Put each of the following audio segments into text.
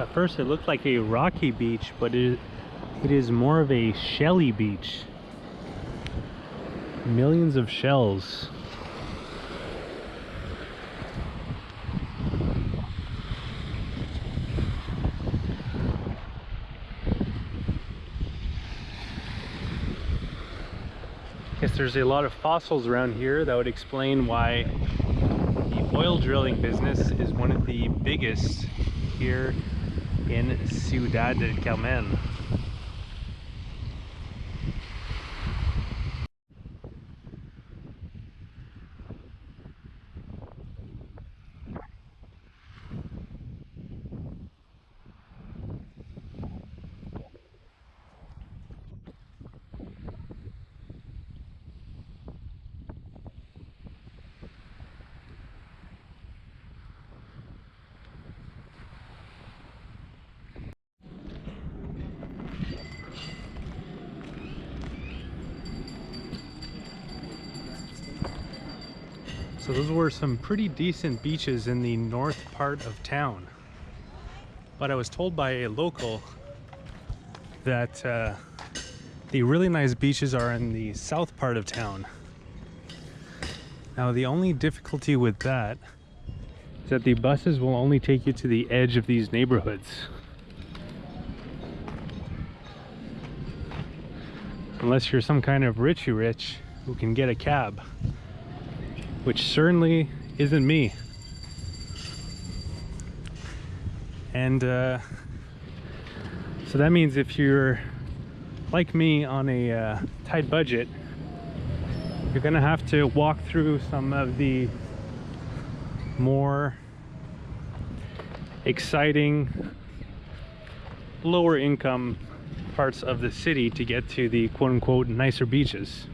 At first it looked like a rocky beach, but it is more of a shelly beach. Millions of shells. Guess there's a lot of fossils around here that would explain why the oil drilling business is one of the biggest here in Ciudad del Carmen. So those were some pretty decent beaches in the north part of town. But I was told by a local that the really nice beaches are in the south part of town. Now the only difficulty with that is that the buses will only take you to the edge of these neighborhoods. Unless you're some kind of richy rich who can get a cab. Which certainly isn't me. And so that means if you're like me on a tight budget, you're gonna have to walk through some of the more exciting, lower income parts of the city to get to the quote-unquote nicer beaches.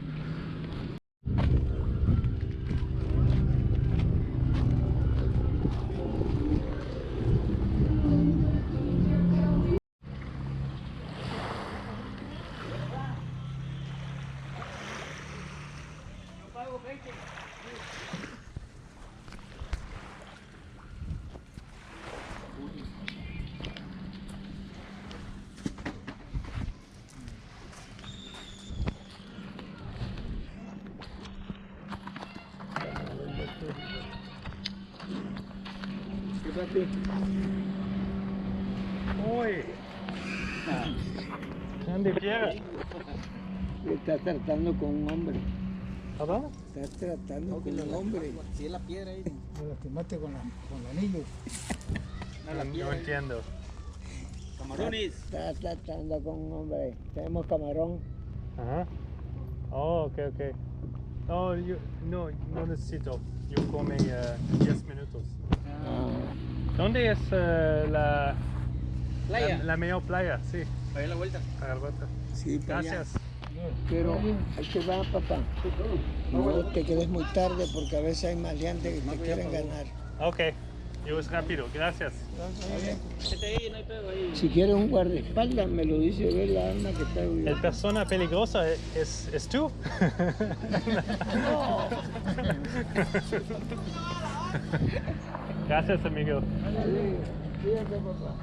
Oi. ¿Dónde quieres? Está tratando con un hombre. ¿Perdón? Está tratando con un hombre. Si es la piedra ahí. Me lastimaste con el anillo. No entiendo. Camarones. Está tratando con un hombre. Tenemos camarón. Ajá. Oh, ok, ok. No, yo no necesito. Yo come 10 minutos. ¿Dónde es la Playa. La mejor playa? Sí. Ahí a la vuelta. A la vuelta. Sí, para allá. Gracias. Pero ahí te va, papá. No te quedes muy tarde porque a veces hay maleantes que te quieren ganar. Ok. Yo es rápido. Gracias. Ahí, no hay pedo ahí. Si quieres un guardaespaldas, me lo dice ver la arma que está ahí. ¿El persona peligrosa es tú? No. Gracias, amigo. Cuídate, papá.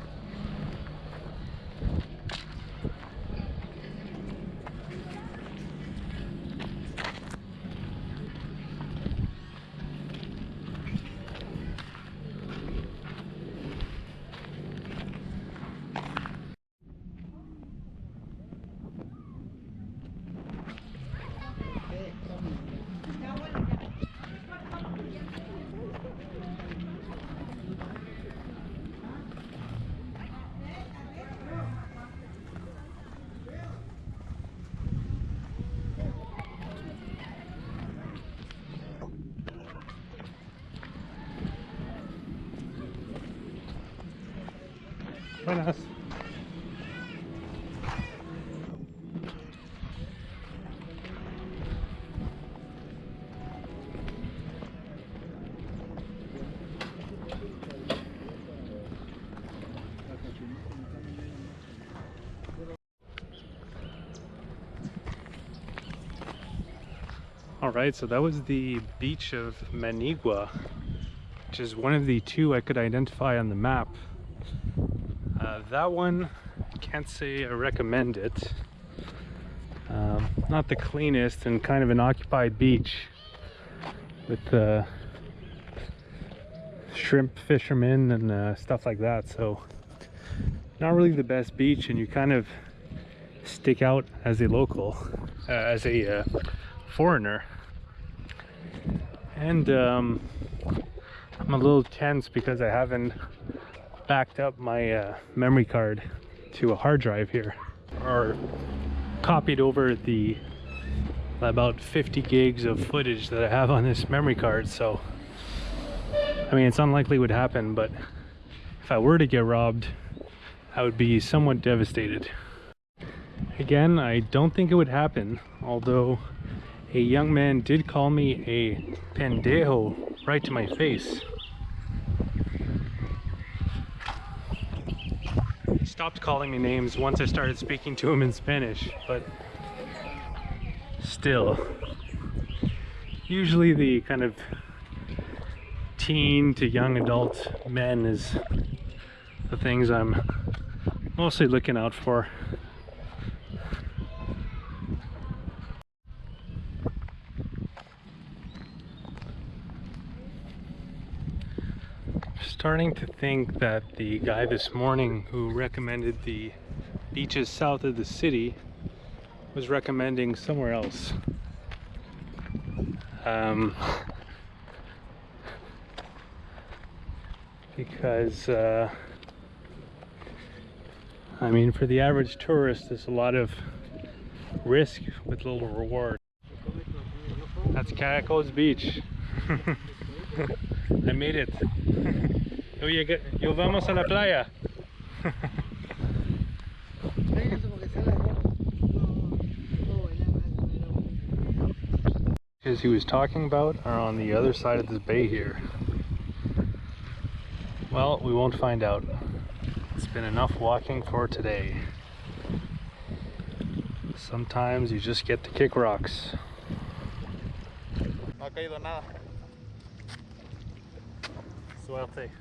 Buenas. Alright, so that was the beach of Manigua, which is one of the two I could identify on the map. That one, can't say I recommend it. Not the cleanest and kind of an occupied beach with shrimp fishermen and stuff like that. So not really the best beach, and you kind of stick out as a local, as a foreigner. And I'm a little tense because I haven't backed up my memory card to a hard drive here, or copied over the about 50 gigs of footage that I have on this memory card. So I mean, it's unlikely it would happen, but if I were to get robbed, I would be somewhat devastated. Again, I don't think it would happen, although a young man did call me a pendejo right to my face. He stopped calling me names once I started speaking to him in Spanish, but still, usually the kind of teen to young adult men is the things I'm mostly looking out for. Starting to think that the guy this morning who recommended the beaches south of the city was recommending somewhere else. Because I mean, for the average tourist, there's a lot of risk with little reward. That's Caracol's beach. I made it. Yo vamos a la playa. As he was talking about are on the other side of this bay here. Well, we won't find out. It's been enough walking for today. Sometimes you just get to kick rocks. No ha caído nada. Suerte.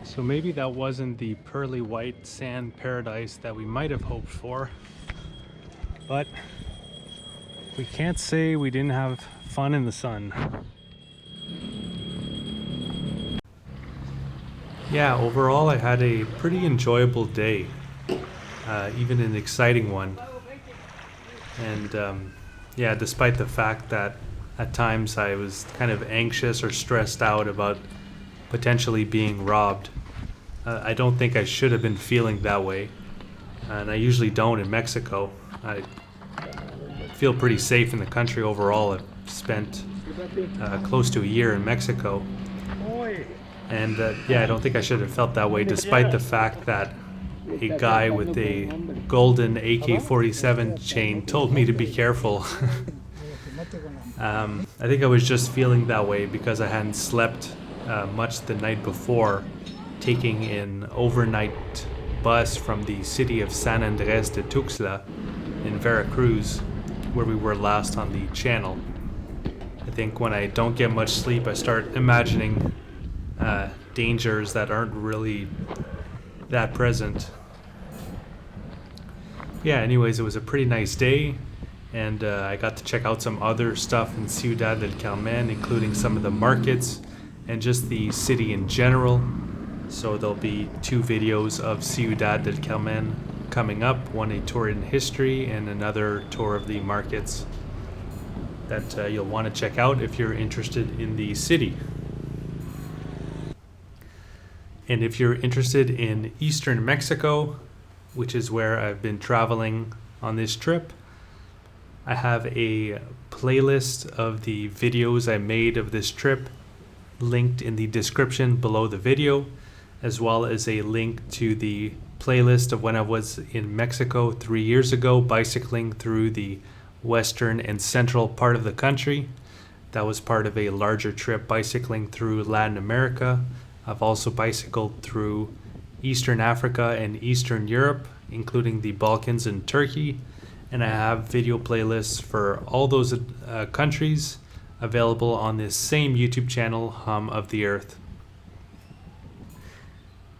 So maybe that wasn't the pearly white sand paradise that we might have hoped for, but we can't say we didn't have fun in the sun. Yeah, overall I had a pretty enjoyable day, even an exciting one. And yeah, despite the fact that at times I was kind of anxious or stressed out about potentially being robbed, I don't think I should have been feeling that way, and I usually don't in Mexico. I feel pretty safe in the country overall. I've spent close to a year in Mexico, and yeah, I don't think I should have felt that way, despite the fact that a guy with a golden AK-47 chain told me to be careful. I think I was just feeling that way because I hadn't slept much the night before, taking an overnight bus from the city of San Andres de Tuxtla in Veracruz, where we were last on the channel. I think when I don't get much sleep, I start imagining dangers that aren't really that present. Yeah, anyways, it was a pretty nice day, and I got to check out some other stuff in Ciudad del Carmen, including some of the markets and just the city in general. So there'll be 2 videos of Ciudad del Carmen coming up, one a tour in history and another tour of the markets that you'll want to check out if you're interested in the city. And if you're interested in eastern Mexico, which is where I've been traveling on this trip, I have a playlist of the videos I made of this trip linked in the description below the video, as well as a link to the playlist of when I was in Mexico 3 years ago, bicycling through the western and central part of the country. That was part of a larger trip bicycling through Latin America. I've also bicycled through Eastern Africa and Eastern Europe, including the Balkans and Turkey. And I have video playlists for all those countries, available on this same YouTube channel, Hum of the Earth.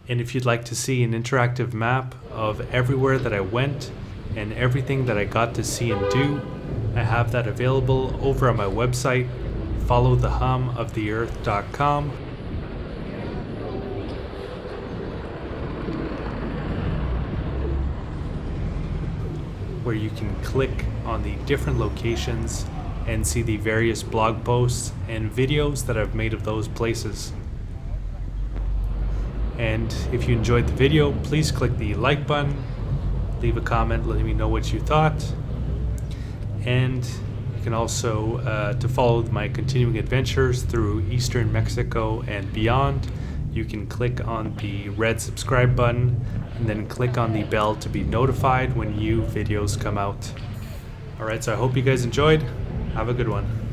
And if you'd like to see an interactive map of everywhere that I went and everything that I got to see and do, I have that available over on my website, followthehumoftheearth.com. where you can click on the different locations and see the various blog posts and videos that I've made of those places. And if you enjoyed the video, please click the like button, leave a comment letting me know what you thought, and you can also, to follow my continuing adventures through Eastern Mexico and beyond, you can click on the red subscribe button and then click on the bell to be notified when new videos come out. Alright, so I hope you guys enjoyed. Have a good one.